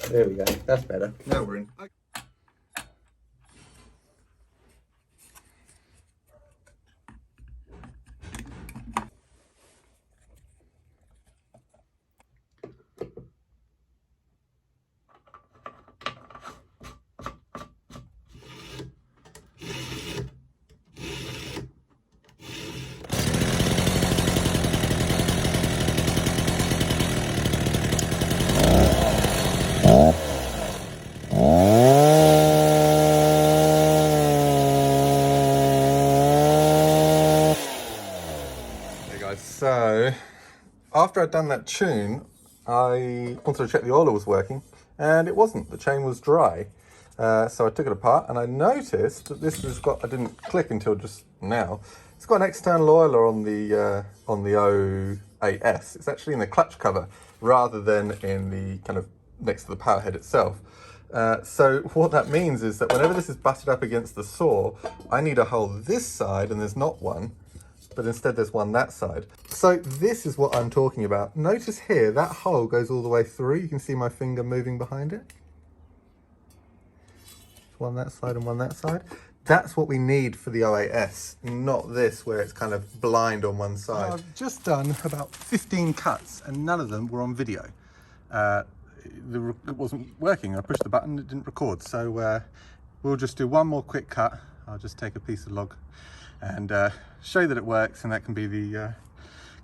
There we go, that's better. Now we're in. So, after I'd done that tune, I wanted to check the oiler was working, and it wasn't. The chain was dry. So I took it apart, and I noticed that this has got, I didn't click until just now, it's got an external oiler on the 08S. It's actually in the clutch cover, rather than in the kind of next to the power head itself. So what that means is that whenever this is butted up against the saw, I need to hold this side, and there's not one, but instead there's one that side. So this is what I'm talking about. Notice here, that hole goes all the way through. You can see my finger moving behind it. One that side and one that side. That's what we need for the 08S, not this where it's kind of blind on one side. I've just done about 15 cuts and none of them were on video. It wasn't working. I pushed the button, it didn't record. So we'll just do one more quick cut. I'll just take a piece of log and show you that it works, and that can be the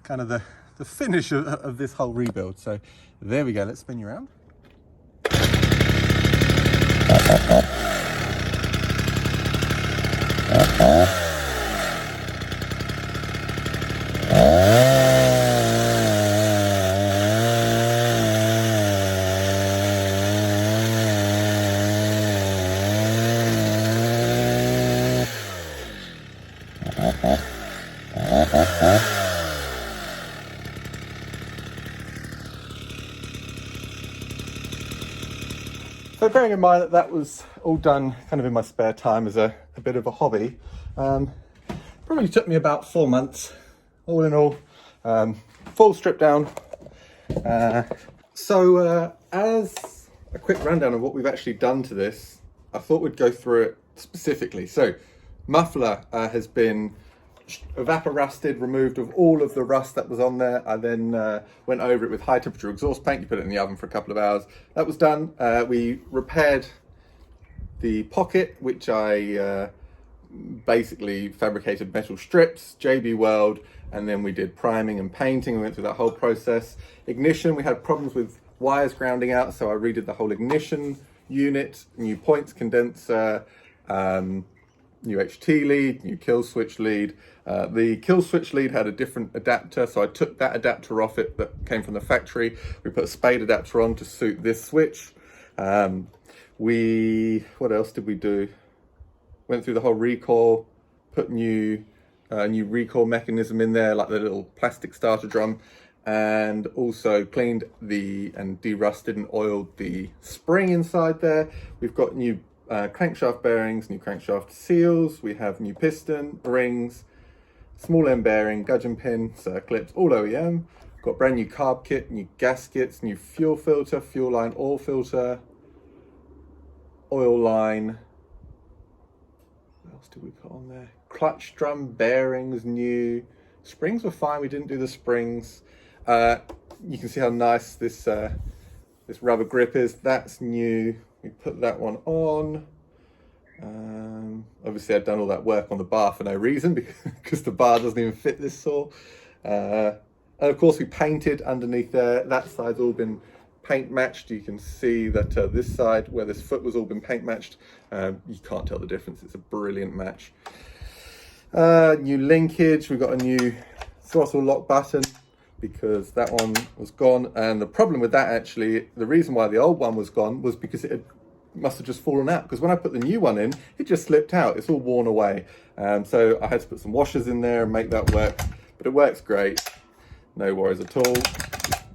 kind of the finish of this whole rebuild. So there we go, let's spin you around. So bearing in mind that that was all done kind of in my spare time as a bit of a hobby, probably took me about 4 months, all in all, full strip down. So as a quick rundown of what we've actually done to this, I thought we'd go through it specifically. So muffler has been evaporusted, removed of all of the rust that was on there. I then went over it with high temperature exhaust paint. You put it in the oven for a couple of hours. That was done. We repaired the pocket, which I basically fabricated metal strips, JB Weld, and then we did priming and painting. We went through that whole process. Ignition, we had problems with wires grounding out, so I redid the whole ignition unit, new points condenser, new HT lead, new kill switch lead. The kill switch lead had a different adapter, so I took that adapter off it that came from the factory. We put a spade adapter on to suit this switch. What else did we do? Went through the whole recoil, put new recoil mechanism in there, like the little plastic starter drum, and also cleaned and derusted and oiled the spring inside there. We've got new crankshaft bearings, new crankshaft seals, we have new piston, rings, small end bearing, gudgeon pin, clips, all OEM. Got brand new carb kit, new gaskets, new fuel filter, fuel line, oil filter, oil line. What else did we put on there? Clutch drum bearings, new. Springs were fine, we didn't do the springs. You can see how nice this rubber grip is. That's new. We put that one on. Obviously I've done all that work on the bar for no reason because the bar doesn't even fit this saw. And of course we painted underneath there. That side's all been paint matched. You can see that this side where this foot was all been paint matched. You can't tell the difference. It's a brilliant match. New linkage. We've got a new throttle lock button because that one was gone, and the problem with that, actually, the reason why the old one was gone was because it must have just fallen out, because when I put the new one in, it just slipped out. It's all worn away. So I had to put some washers in there and make that work, but it works great. No worries at all.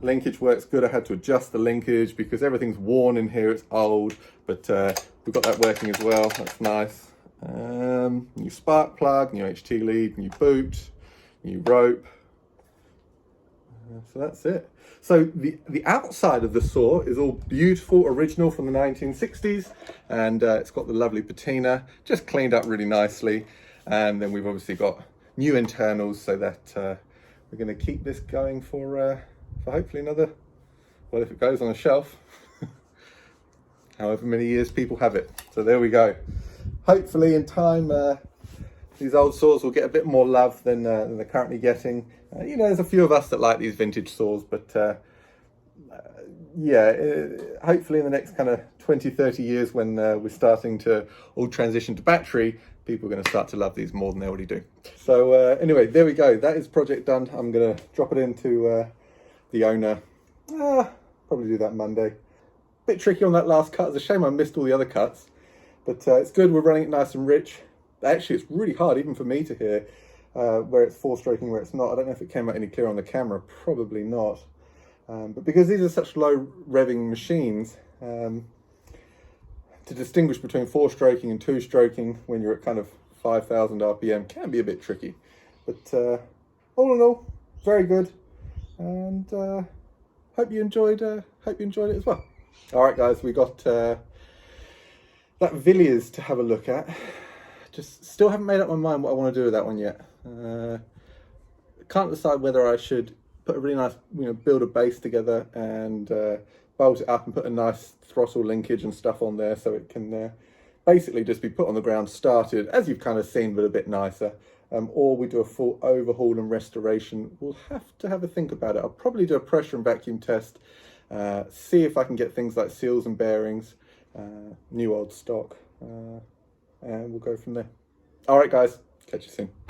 Linkage works good. I had to adjust the linkage because everything's worn in here. It's old, but we've got that working as well. That's nice. New spark plug, new HT lead, new boot, new rope. So that's it. So the outside of the saw is all beautiful, original from the 1960s, and it's got the lovely patina, just cleaned up really nicely. And then we've obviously got new internals, so that we're going to keep this going for hopefully another, well, if it goes on a shelf, however many years people have it. So there we go. Hopefully in time, these old saws will get a bit more love than they're currently getting. You know, there's a few of us that like these vintage saws, but yeah, hopefully in the next kind of 20, 30 years when we're starting to all transition to battery, people are going to start to love these more than they already do. So anyway, there we go. That is project done. I'm going to drop it into the owner. Probably do that Monday. Bit tricky on that last cut. It's a shame I missed all the other cuts, but it's good. We're running it nice and rich. Actually, it's really hard even for me to hear where it's four-stroking, where it's not. I don't know if it came out any clearer on the camera. Probably not. But because these are such low revving machines, to distinguish between four-stroking and two-stroking when you're at kind of 5,000 RPM can be a bit tricky. But all in all, very good. And hope you enjoyed it as well. All right, guys, we got that Villiers to have a look at. Just still haven't made up my mind what I want to do with that one yet. Can't decide whether I should put a really nice, build a base together and bolt it up and put a nice throttle linkage and stuff on there so it can basically just be put on the ground, started, as you've kind of seen, but a bit nicer. Or we do a full overhaul and restoration. We'll have to have a think about it. I'll probably do a pressure and vacuum test, see if I can get things like seals and bearings, new old stock, and we'll go from there. All right, guys, catch you soon.